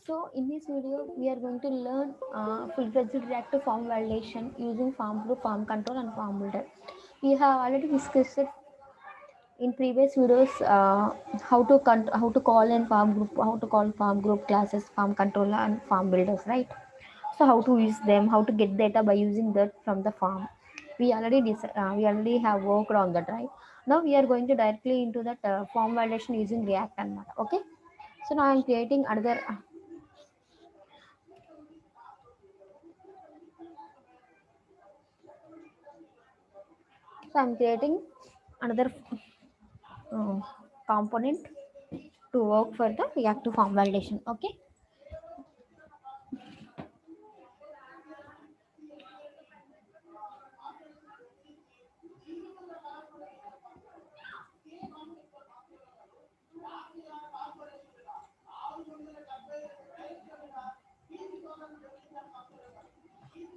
So in this video, we are going to learn full-fledged reactive form validation using form group, form control, and form builder. We have already discussed it in previous videos how to call in form group, how to call form group classes, form controller, and form builders, right? So how to use them, how to get data by using that from the form. We already have worked on that, right? Now we are going to directly into that form validation using React and Mata. Okay. So now I'm creating another. So I'm creating another uh, component to work for the reactive form validation. Okay.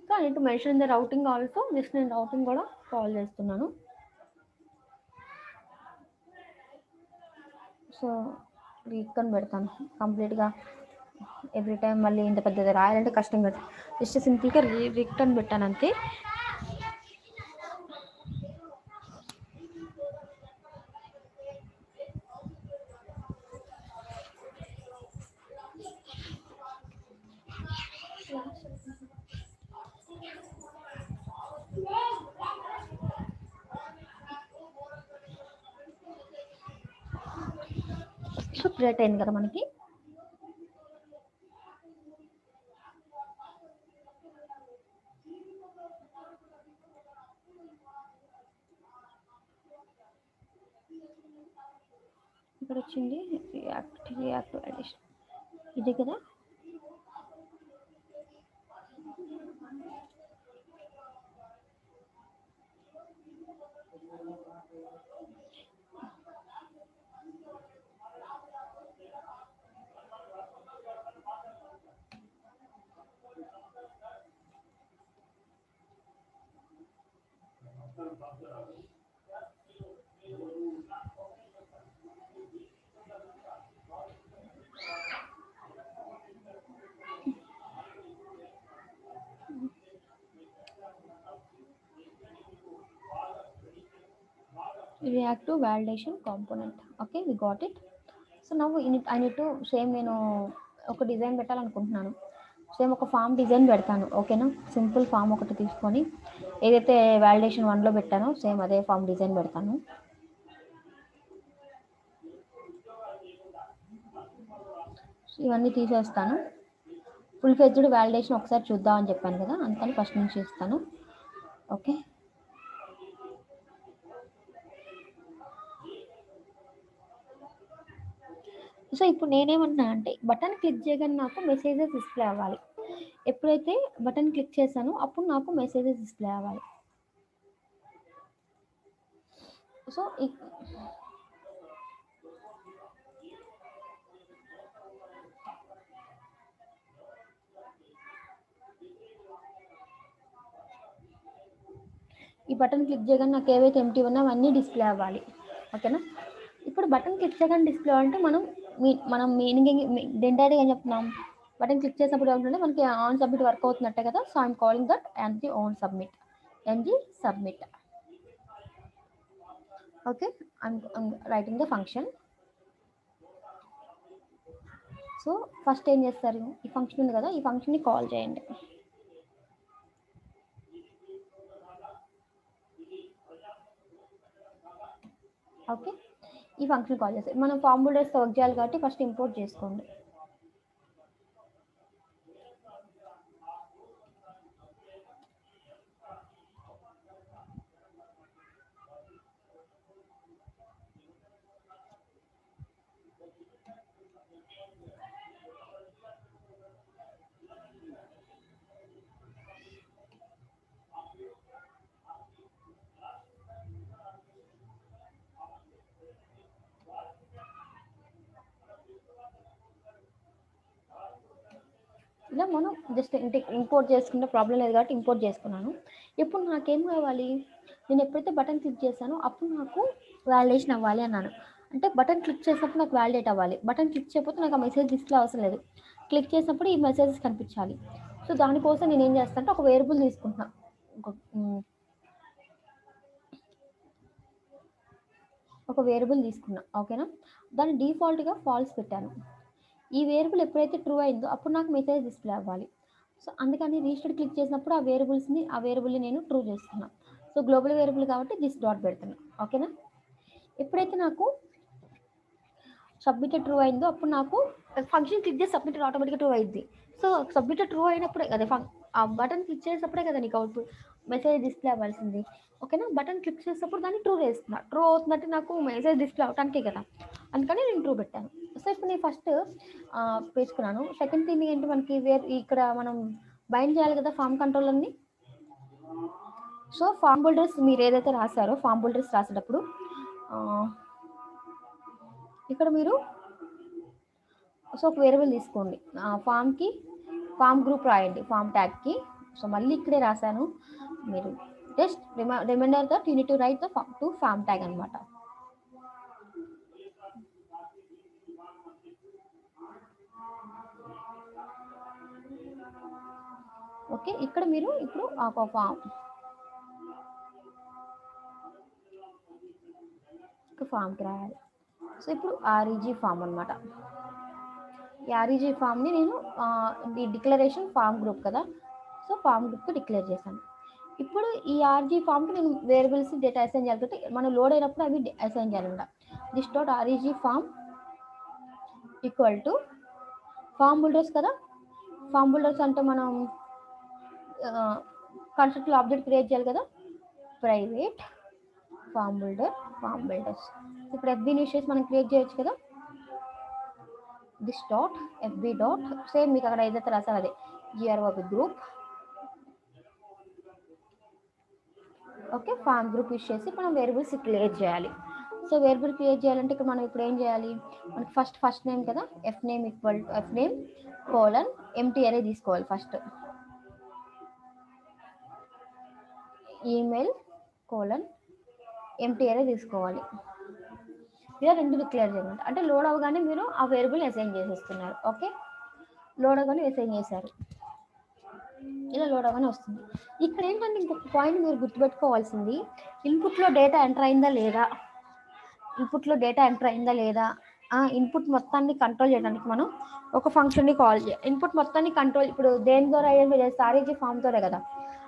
So I need to mention the routing also. Just నేను routing కూడా call చేస్తున్నాను. So recon పెడతాను కంప్లీట్గా. Every time మళ్ళీ ఇంత పెద్దది రాయాలంటే కష్టం కదా. జస్ట్ సింపుల్గా రిటర్న్ పెట్టాను అంతే. సో క్రియేట్ అయింది కదా మనకి. ఇక్కడ వచ్చింది రియాక్ట్ వాల్యుయేషన్ ఇది కదా. reactive validation component. Okay, we got it. So now I need to same నేను ఒక డిజైన్ పెట్టాలనుకుంటున్నాను. సేమ్ ఒక ఫామ్ డిజైన్ పెడతాను. ఓకేనా, సింపుల్ ఫామ్ ఒకటి తీసుకొని ఏదైతే వాలిడేషన్ 1లో పెట్టానో సేమ్ అదే ఫామ్ డిజైన్ పెడతాను. ఇవన్నీ తీసేస్తాను. ఫుల్ ఫ్లెడ్జ్డ్ వాలిడేషన్ ఒకసారి చూద్దామని చెప్పాను కదా, అందుకని ఫస్ట్ నుంచి ఇస్తాను. ఓకే, సో ఇప్పుడు నేనేమన్నా అంటే బటన్ క్లిక్ చేయగానే నాకు మెసేజెస్ డిస్ప్లే అవ్వాలి. ఎప్పుడైతే బటన్ క్లిక్ చేశానో అప్పుడు నాకు మెసేజెస్ డిస్ప్లే అవ్వాలి. సో ఈ బటన్ క్లిక్ చేయగానే నాకు ఏవైతే ఎంటీ ఉన్నా అవన్నీ డిస్ప్లే అవ్వాలి. ఓకేనా, ఇప్పుడు బటన్ క్లిక్ చేయగానే డిస్ప్లే అంటే మనం మీనింగ్ ఏంటంటే ఏం చెప్తున్నాం, బటన్ క్లిక్ చేసినప్పుడు ఏమంటే మనకి ఆన్ సబ్మిట్ వర్క్ అవుతున్నట్టే కదా. So I'm calling that NG on submit, NG submit. Okay, I'm writing the function. So first ఏం చేస్తారు, ఈ ఫంక్షన్ ఉంది కదా, ఈ ఫంక్షన్ని కాల్ చేయండి. ఓకే, ఈ ఫంక్షన్ కాల్ చేస్తారు. మనం ఫార్మ్ బిల్డర్స్ వర్క్ చేయాలి కాబట్టి ఫస్ట్ ఇంపోర్ట్ చేసుకోండి. ఇలా మనం జస్ట్ ఇంపోర్ట్ చేసుకుంటే ప్రాబ్లం లేదు కాబట్టి ఇంపోర్ట్ చేసుకున్నాను. ఇప్పుడు నాకేం కావాలి, నేను ఎప్పుడైతే బటన్ క్లిక్ చేశానో అప్పుడు నాకు వాలిడేషన్ అవ్వాలి అన్నాను. అంటే బటన్ క్లిక్ చేసినప్పుడు నాకు వాలిడేట్ అవ్వాలి. బటన్ క్లిక్ చేయకపోతే నాకు ఆ మెసేజ్ డిస్ప్లే అవసరం లేదు. క్లిక్ చేసినప్పుడు ఈ మెసేజెస్ కనిపించాలి. సో దానికోసం నేను ఏం చేస్తాను అంటే ఒక వేరియబుల్ తీసుకుంటున్నా. ఒక వేరియబుల్ తీసుకున్నా, ఓకేనా. దాన్ని డిఫాల్ట్గా ఫాల్స్ పెట్టాను. ఈ వేరియబుల్ ఎప్పుడైతే ట్రూ అయిందో అప్పుడు నాకు మెసేజ్ డిస్ప్లే అవ్వాలి. సో అందుకని రీస్టార్ట్ క్లిక్ చేసినప్పుడు ఆ వేరియబుల్ని నేను ట్రూ చేస్తున్నా. సో గ్లోబల్ వేరియబుల్ కాబట్టి దిస్ డాట్ పెడుతున్నా, ఓకేనా. ఎప్పుడైతే నాకు సబ్మిటెడ్ ట్రూ అయిందో అప్పుడు నాకు ఫంక్షన్ క్లిక్ చేసి సబ్మిటెడ్ ఆటోమేటిక్గా ట్రూ అయింది. సో సబ్మిటెడ్ ట్రూ అయినప్పుడే అదే ఆ బటన్ క్లిక్ చేసినప్పుడే కదా నీకు అవుట్పుట్ మెసేజ్ డిస్ప్లే అవ్వాల్సింది, ఓకేనా. బటన్ క్లిక్ చేసినప్పుడు దాన్ని ట్రూ చేస్తున్నా. ట్రూ అవుతుందంటే నాకు మెసేజ్ డిస్ప్లే అవటానికే కదా, అందుకని నేను ట్రూ పెట్టాను. సో ఇప్పుడు నేను ఫస్ట్ పేసుకున్నాను. సెకండ్ థింగ్ ఏంటి, మనకి ఇక్కడ మనం బైండ్ చేయాలి కదా ఫామ్ కంట్రోల్ అన్ని. సో ఫామ్ బోల్డర్స్ మీరు ఏదైతే రాశారో ఫామ్ బోల్డర్స్ రాసేటప్పుడు ఇక్కడ మీరు సో ఒక వేరియబుల్ తీసుకోండి. ఫామ్ గ్రూప్ రాయండి ఫామ్ ట్యాగ్కి. సో మళ్ళీ ఇక్కడే రాశాను, మీరు just reminder that you need to write the form tag అనమాట. ఓకే, ఇక్కడ మీరు ఇప్పుడు ఒక ఫామ్కి రాయాలి. సో ఇప్పుడు ఆర్ఈజీ ఫామ్ అనమాట. ఈ ఆర్ఈజీ ఫామ్ని నేను ది డిక్లరేషన్ ఫామ్ గ్రూప్ కదా, సో ఫామ్ గ్రూప్కి డిక్లేర్ చేశాను. ఇప్పుడు ఈ ఆర్జీ ఫామ్కి నేను వేరియబుల్స్ డేటా అసైన్ చేయాలి కాబట్టి మనం లోడ్ అయినప్పుడు అవి అసైన్ చేయాలన్నమాట. This dot REG form equal to form builders కదా. ఫామ్ బుల్డర్స్ అంటే మనం కన్స్ట్రక్టర్ ఆబ్జెక్ట్ క్రియేట్ చేయాలి కదా, ప్రైవేట్ ఫామ్ బుల్డర్స్. ఇప్పుడు ఎఫ్బీని యూస్ చేసి మనం క్రియేట్ చేయొచ్చు కదా. This dot FB dot same మీకు అక్కడ ఏదైతే రాసారో అదే G R O B group, okay. Form group use చేసి మనం వేరియబుల్స్ క్రియేట్ చేయాలి. సో వేరియబుల్ క్రియేట్ చేయాలంటే ఇక్కడ మనం ఇప్పుడు ఏం చేయాలి, మనకి ఫస్ట్ నేమ్ కదా, F name equal to F name colon empty array తీసుకోవాలి. First email colon empty array తీసుకోవాలి. ఇలా రెండు డిక్లేర్ చేయాలి. అంటే లోడ్ అవగానే మీరు ఆ వేరియబుల్ అసైన్ చేసేస్తున్నారు, ఓకే. లోడ్ అవగానే అసైన్ చేశారు, ఇలా లోడ్ అవగానే వస్తుంది. ఇక్కడ ఏంటంటే ఇంకొక పాయింట్ మీరు గుర్తుపెట్టుకోవాల్సింది, ఇన్పుట్లో డేటా ఎంటర్ అయిందా లేదా, ఇన్పుట్ మొత్తాన్ని కంట్రోల్ చేయడానికి మనం ఒక ఫంక్షన్ని కాల్ చేయాలి. ఇన్పుట్ మొత్తాన్ని కంట్రోల్ ఇప్పుడు దేని ద్వారా అయ్యేది, ఆర్ఈజీ ఫామ్ ద్వారా కదా.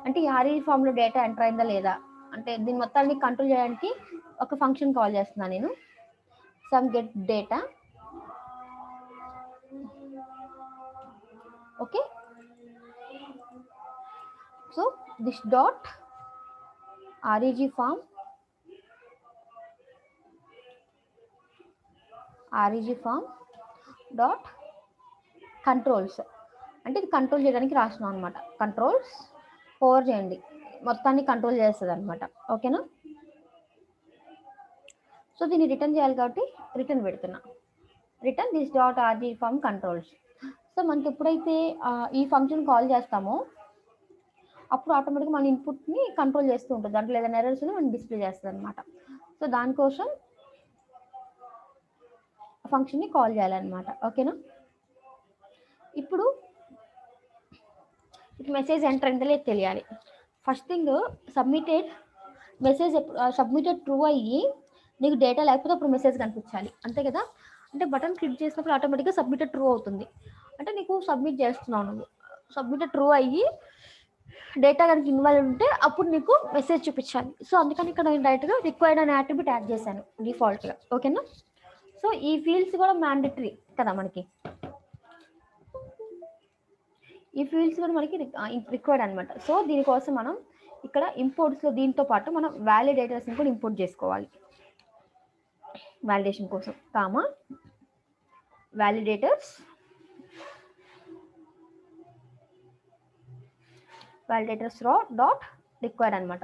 అంటే ఈ ఆర్ఈజీ ఫామ్లో డేటా ఎంటర్ అయిందా లేదా అంటే దీని మొత్తాన్ని కంట్రోల్ చేయడానికి ఒక ఫంక్షన్ కాల్ చేస్తున్నాను నేను, some get data, okay. So this dot REG form dot controls, అంటే ఇది కంట్రోల్ చేయడానికి రాసినాం అనమాట. కంట్రోల్స్ ఓవర్ చేయండి, మొత్తాన్ని కంట్రోల్ చేస్తుంది అనమాట, ఓకేనా. సో దీన్ని రిటర్న్ చేయాలి కాబట్టి రిటర్న్ పెడుతున్నా, return this dot RG form controls. So మనకి ఎప్పుడైతే ఈ ఫంక్షన్ కాల్ చేస్తామో అప్పుడు ఆటోమేటిక్గా మన ఇన్పుట్ని కంట్రోల్ చేస్తూ ఉంటుంది, దాంట్లో ఏదైనా ఎర్రర్స్ మనం డిస్ప్లే చేస్తుంది అనమాట. సో దానికోసం ఫంక్షన్ని కాల్ చేయాలన్నమాట, ఓకేనా. ఇప్పుడు మెసేజ్ ఎంటర్ అయిందో లేదు తెలియాలి. ఫస్ట్ థింగ్ సబ్మిటెడ్ ట్రూ అయ్యి నీకు డేటా లేకపోతే అప్పుడు మెసేజ్ కనిపించాలి, అంతే కదా. అంటే బటన్ క్లిక్ చేసినప్పుడు ఆటోమేటిక్గా సబ్మిటెడ్ ట్రూ అవుతుంది, అంటే నీకు సబ్మిట్ చేస్తున్నావు, నువ్వు సబ్మిటెడ్ ట్రూ అయ్యి డేటా కనుక ఇన్వాల్వ్ ఉంటే అప్పుడు నీకు మెసేజ్ చూపించాలి. సో అందుకని ఇక్కడ నేను డైరెక్ట్గా రిక్వైర్డ్ అనే యాట్రిబ్యూట్ యాడ్ చేశాను డిఫాల్ట్గా, ఓకేనా. సో ఈ ఫీల్డ్స్ కూడా మ్యాండేటరీ కదా మనకి, ఈ ఫీల్డ్స్ కూడా మనకి రిక్వైర్డ్ అనమాట. సో దీనికోసం మనం ఇక్కడ ఇంపోర్ట్స్లో దీంతో పాటు మనం వ్యాలిడేటర్స్ని కూడా ఇంపోర్ట్ చేసుకోవాలి. వ్యాలిడేషన్ కోసం వ్యాలిడేటర్స్ రా డాట్ రిక్వైర్డ్ అనమాట.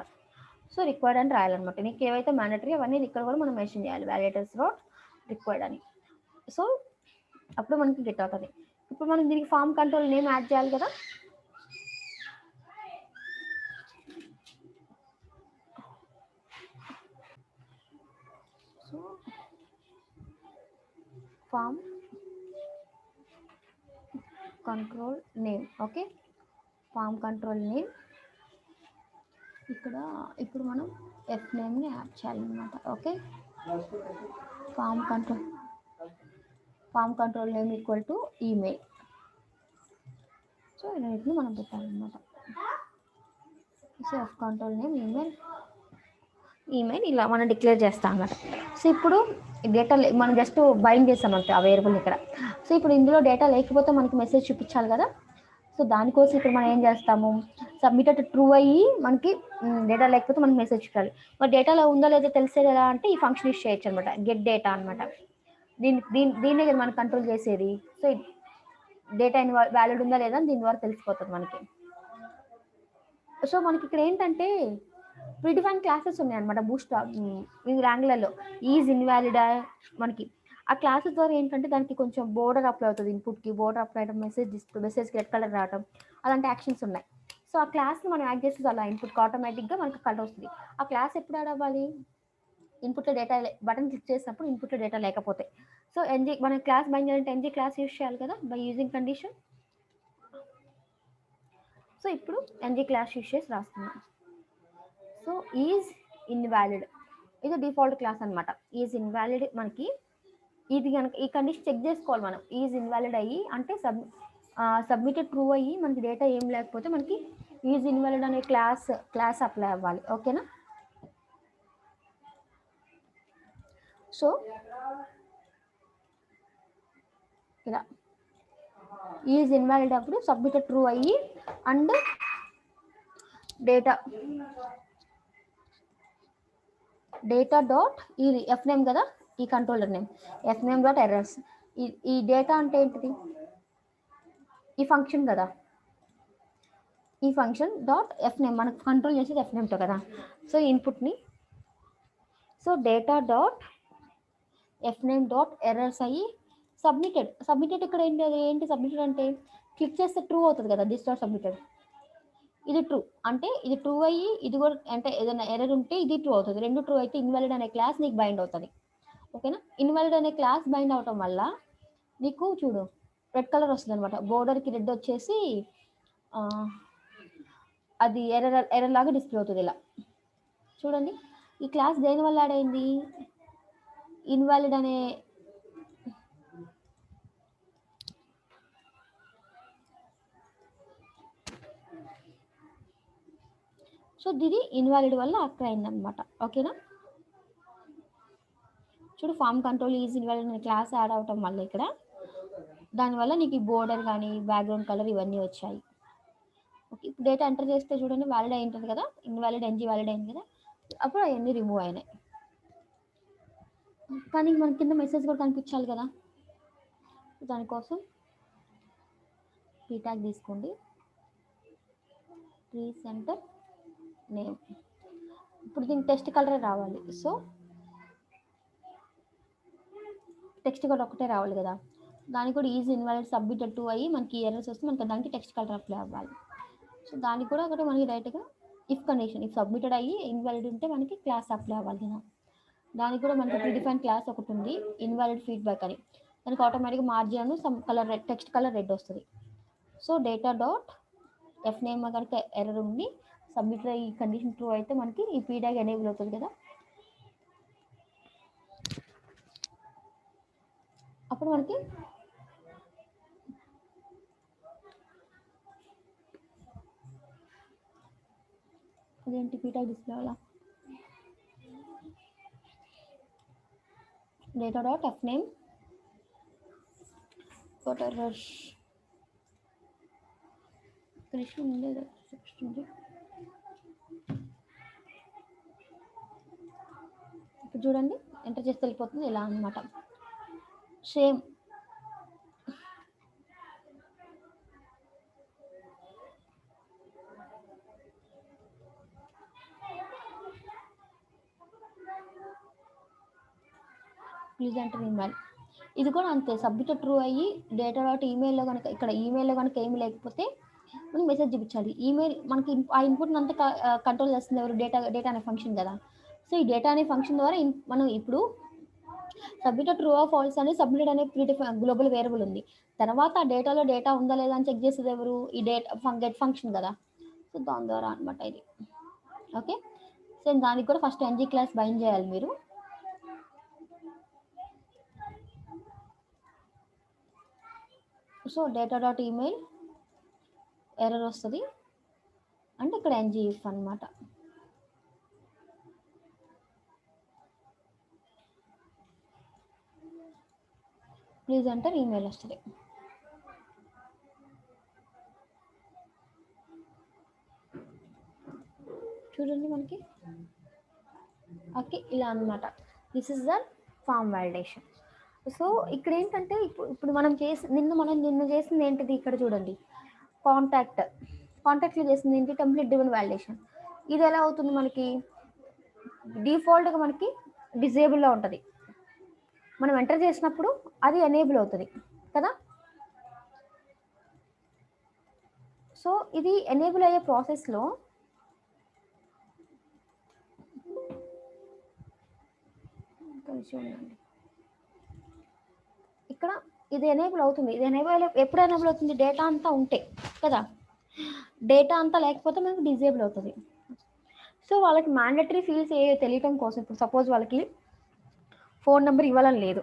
సో రిక్వైర్డ్ అని రాయాలన్నమాట. నీకు ఏవైతే మ్యాండటరీ అవన్నీ ఇక్కడ కూడా మనం మెన్షన్ చేయాలి, వ్యాలిడేటర్స్ డాట్ రిక్వైర్డ్ అని. సో అప్పుడు మనకి గెట్ అవుతుంది. ఇప్పుడు మనం దీనికి ఫామ్ కంట్రోల్ నేమ్ యాడ్ చేయాలి కదా. So form control name. Okay, form control name. ఇక్కడ ఇప్పుడు మనం ఎఫ్ నేమ్ని యాడ్ చేయాలన్నమాట. Okay, form control name equal to email. So వీటిని మనం పెట్టాలన్నమాట. So F control name email ఇలా మనం డిక్లేర్ చేస్తాం అన్నమాట. సో ఇప్పుడు డేటా మనం జస్ట్ బైండ్ చేస్తామంటే ఆ వేరియబుల్ ఇక్కడ. సో ఇప్పుడు ఇందులో డేటా లేకపోతే మనకి మెసేజ్ చూపించాలి కదా. సో దానికోసం ఇప్పుడు మనం ఏం చేస్తాము, సబ్మిటెడ్ ట్రూ అయ్యి మనకి డేటా లేకపోతే మనకి మెసేజ్ చూడాలి. మరి డేటాలో ఉందో లేదో తెలిసేది ఎలా అంటే ఈ ఫంక్షన్ యూస్ చేయొచ్చు అనమాట, గెట్ డేటా అనమాట. దీన్నే కదా మనం కంట్రోల్ చేసేది. సో డేటా వ్యాలిడ్ ఉందా లేదా దీని ద్వారా తెలిసిపోతుంది మనకి. సో మనకి ఇక్కడ ఏంటంటే ప్రీడిఫైన్ క్లాసెస్ ఉన్నాయన్నమాట బూస్ట్ ర్యాంగ్లర్లో. ఈజ్ ఇన్వాలిడ్ మనకి ఆ క్లాసెస్ ద్వారా ఏంటంటే దానికి కొంచెం బోర్డర్ అప్లై అవుతుంది, ఇన్పుట్కి బోర్డర్ అప్లై అవ్వడం, మెసేజ్కి రెడ్ కలర్ రావడం, అలాంటి యాక్షన్స్ ఉన్నాయి. సో ఆ క్లాస్ని మనం యాడ్ చేస్తే అలా ఇన్పుట్కి ఆటోమేటిక్గా మనకి కలర్ వస్తుంది. ఆ క్లాస్ ఎప్పుడు యాడ్ అవ్వాలి, ఇన్పుట్లో డేటా బటన్ క్లిక్ చేసినప్పుడు ఇన్పుట్లో డేటా లేకపోతే. సో మన క్లాస్ బైండ్ చేయాలంటే ఎన్జీ క్లాస్ యూజ్ చేయాలి కదా బై యూజింగ్ కండిషన్. సో ఇప్పుడు ఎన్జీ క్లాస్ యూజ్ చేసి రాస్తున్నాం. సో ఈజ్ ఇన్వాలిడ్ ఇది డిఫాల్ట్ క్లాస్ అనమాట. ఈజ్ ఇన్వాలిడ్ మనకి ఇది కనుక ఈ కండిషన్ చెక్ చేసుకోవాలి మనం. ఈజ్ ఇన్వాలిడ్ అయ్యి అంటే సబ్మిటెడ్ ట్రూ అయ్యి మనకి డేటా ఏం లేకపోతే మనకి ఈజ్ ఇన్వాలిడ్ అనే క్లాస్ అప్లై అవ్వాలి. ఓకేనా. సో ఇలా ఈజ్ ఇన్వాలిడ్ అప్పుడు సబ్మిటెడ్ ట్రూ అయ్యి అండ్ డేటా డాట్ ఇది ఎఫ్ నేమ్ కదా, ఈ controller name F name dot errors. ఈ డేటా అంటే ఏంటిది, ఈ ఫంక్షన్ కదా, ఈ ఫంక్షన్ డాట్ ఎఫ్ నేమ్ మనకు కంట్రోల్ చేసేది ఎఫ్ నేమ్తో కదా. సో ఇన్పుట్ని so data dot F name dot errors అయ్యి సబ్మిటెడ్ ఇక్కడ ఏంటి సబ్మిటెడ్ అంటే క్లిక్ చేస్తే ట్రూ అవుతుంది కదా, దిస్ డాట్ సబ్మిటెడ్. ఇది ట్రూ అంటే ఇది ట్రూ అయ్యి ఇది కూడా అంటే ఏదైనా ఎర్రర్ ఉంటే ఇది ట్రూ అవుతుంది. రెండు ట్రూ అయితే ఇన్వాలిడ్ అనే క్లాస్ నీకు బైండ్ అవుతుంది. ఓకేనా. ఇన్వాలిడ్ అనే క్లాస్ బైండ్ అవటం వల్ల నీకు చూడు రెడ్ కలర్ వస్తుంది అనమాట. బోర్డర్కి రెడ్ వచ్చేసి అది ఎర్రర్ లాగా డిస్ప్లే అవుతుంది ఇలా. చూడండి ఈ క్లాస్ దేని వల్ల యాడ్ అయింది, ఇన్వాలిడ్ అనే సో ఇది ఇన్వాలిడ్ వల్ల అక్కడ అయిందనమాట. ఓకేనా. చూడు ఫామ్ కంట్రోల్ ఈజ్ ఇన్వాలిడ్ అనే క్లాస్ యాడ్ అవటం వల్ల ఇక్కడ దానివల్ల నీకు ఈ బోర్డర్ కానీ బ్యాక్గ్రౌండ్ కలర్ ఇవన్నీ వచ్చాయి. ఓకే ఇప్పుడు డేటా ఎంటర్ చేస్తే చూడండి వ్యాలిడ్ అయి ఉంటుంది కదా, ఇన్వాలిడ్ ఎన్జీ వ్యాలిడ్ అయింది కదా, అప్పుడు అవన్నీ రిమూవ్ అయినాయి. కానీ మన కింద మెసేజ్ కూడా కనిపించాలి కదా, దానికోసం ట్యాగ్ తీసుకోండి, రీసెంటర్ నేమ్. ఇప్పుడు దీనికి టెక్స్ట్ కలర్ రావాలి. సో టెక్స్ట్ కలర్ ఒకటే రావాలి కదా, దానికి కూడా ఈజీ ఇన్వాలిడ్ సబ్మిటెడ్ టు అయ్యి మనకి ఎర్రర్స్ వస్తే మనకి దానికి టెక్స్ట్ కలర్ అప్లై అవ్వాలి. సో దానికి కూడా ఒకటి మనకి డైరెక్ట్గా ఇఫ్ కండిషన్, ఇఫ్ సబ్మిటెడ్ అయ్యి ఇన్వాలిడ్ ఉంటే మనకి క్లాస్ అప్లై అవ్వాలి కదా. దానికి కూడా మనకి ప్రీడిఫైన్ క్లాస్ ఒకటి ఉంది ఇన్వాలిడ్ ఫీడ్బ్యాక్ అని, దానికి ఆటోమేటిక్గా margin some colour red text colour red వస్తుంది. So data dot F name కనుక ఎర్రర్ ఉంది సబ్మిటెడ్ అయ్యి కండిషన్ ట్రూ అయితే మనకి ఈ ఫీడ్బ్యాక్ ఎనేబుల్ అవుతుంది కదా. అప్పుడు మనకి అదేంటి ఫీడ్బ్యాక్ డిస్ప్లే అవ్వాలా, data dot F name dot errors ఉండేది చూపిస్తుంది. ఇప్పుడు చూడండి ఎంటర్ చేస్తే వెళ్ళిపోతుంది ఇలా అనమాట. సేమ్ ప్లీజ్ ఎంటర్ ఈమెయిల్, ఇది కూడా అంతే సబ్మిటెడ్ ట్రూ అయ్యి డేటా డాట్ ఈమెయిల్లో కనుక ఇక్కడ ఈమెయిల్లో కనుక ఏమి లేకపోతే మనకి మెసేజ్ చూపించాలి. ఈమెయిల్ మనకి ఆ ఇన్పుట్ని అంతా కంట్రోల్ చేస్తుంది ఎవరు, డేటా అనే ఫంక్షన్ కదా. సో ఈ డేటా అనే ఫంక్షన్ ద్వారా మనం ఇప్పుడు సబ్మిట్ ట్రూ ఆర్ ఫాల్స్ అని సబ్మిట్ అనే గ్లోబల్ వేరియబుల్ ఉంది. తర్వాత ఆ డేటాలో డేటా ఉందా లేదా అని చెక్ చేసేది ఎవరు? ఈ డేటా గెట్ ఫంక్షన్ కదా. సో దాని ద్వారా అనమాట ఇది. ఓకే, సో దానికి కూడా ఫస్ట్ ng క్లాస్ బైండ్ చేయాలి మీరు. So data dot email error వస్తుంది అంటే ఇక్కడ ngif అనమాట. ప్లీజ్ ఎంటర్ ఈమెయిల్ వస్తుంది. చూడండి మనకి ఓకే ఇలా అనమాట. This is the form validation. So ఇక్కడ ఏంటంటే ఇప్పుడు మనం నిన్న చేసింది ఏంటిది, ఇక్కడ చూడండి కాంటాక్ట్లో చేసింది ఏంటి, టెంప్లెట్ డ్రివెన్ వాలిడేషన్. ఇది ఎలా అవుతుంది మనకి, డిఫాల్ట్గా మనకి డిజేబుల్లో ఉంటుంది, మనం ఎంటర్ చేసినప్పుడు అది ఎనేబుల్ అవుతుంది కదా. సో ఇది ఎనేబుల్ అయ్యే ప్రాసెస్లో చూడండి ఇక్కడ ఇది ఎనేబుల్ అవుతుంది. ఇది ఎప్పుడు ఎనేబుల్ అవుతుంది, డేటా అంతా ఉంటే కదా. డేటా అంతా లేకపోతే మనకు డిజేబుల్ అవుతుంది. సో వాళ్ళకి మ్యాండటరీ ఫీల్డ్స్ తెలియటం కోసం, ఇప్పుడు సపోజ్ వాళ్ళకి ఫోన్ నెంబర్ ఇవ్వాలని లేదు,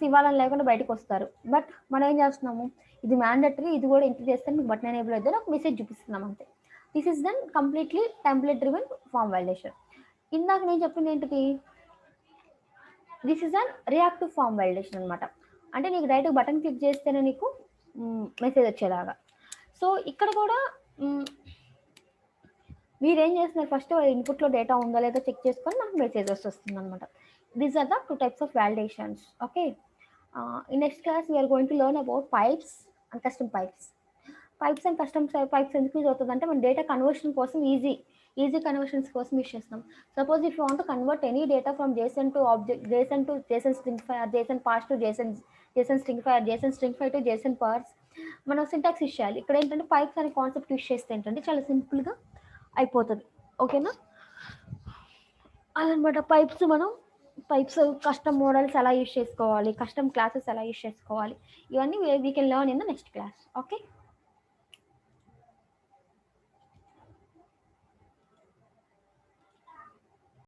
ఇవ్వాలని లేకుండా బయటకు వస్తారు. బట్ మనం ఏం చేస్తున్నాము, ఇది మ్యాండటరీ, ఇది కూడా ఎంటర్ చేస్తే మీకు బటన్ ఎనేబుల్ అవుతుంది, ఒక మెసేజ్ చూపిస్తున్నాం అంతే. This is then completely template driven form validation. ఇందాక నేను చెప్పింది ఏంటిది, this is an reactive form validation అనమాట. అంటే నీకు డైరెక్ట్ బటన్ క్లిక్ చేస్తేనే నీకు మెసేజ్ వచ్చేలాగా. సో ఇక్కడ కూడా మీరేం చేస్తున్నారు, ఫస్ట్ ఇన్పుట్లో డేటా ఉందా లేదా చెక్ చేసుకొని మనకు మెసేజ్ వస్తుంది అనమాట. These are the 2 types of validations. Okay, in next class we are going to learn about pipes and custom pipes. Pipes and custom pipes ఎందుకు యూజ్ అవుతుంది అంటే మన డేటా కన్వర్షన్ కోసం ఈజీ కన్వర్షన్స్ కోసం యూజ్ చేస్తాం. Suppose if you want to convert any data from JSON to object, JSON to JSON stringify, or JSON parse to JSON stringify, or JSON stringify to JSON parse, మనం syntax use చేయాలి. ఇక్కడ ఏంటంటే pipes అనే concept use చేస్తే ఏంటంటే చాలా సింపుల్గా అయిపోతుంది. ఓకేనా, అదనమాట పైప్స్ కస్టమ్ మోడల్స్ ఎలా యూజ్ చేసుకోవాలి, కస్టమ్ క్లాసెస్ ఎలా యూజ్ చేసుకోవాలి, ఇవన్నీ we can learn in the next class. Okay.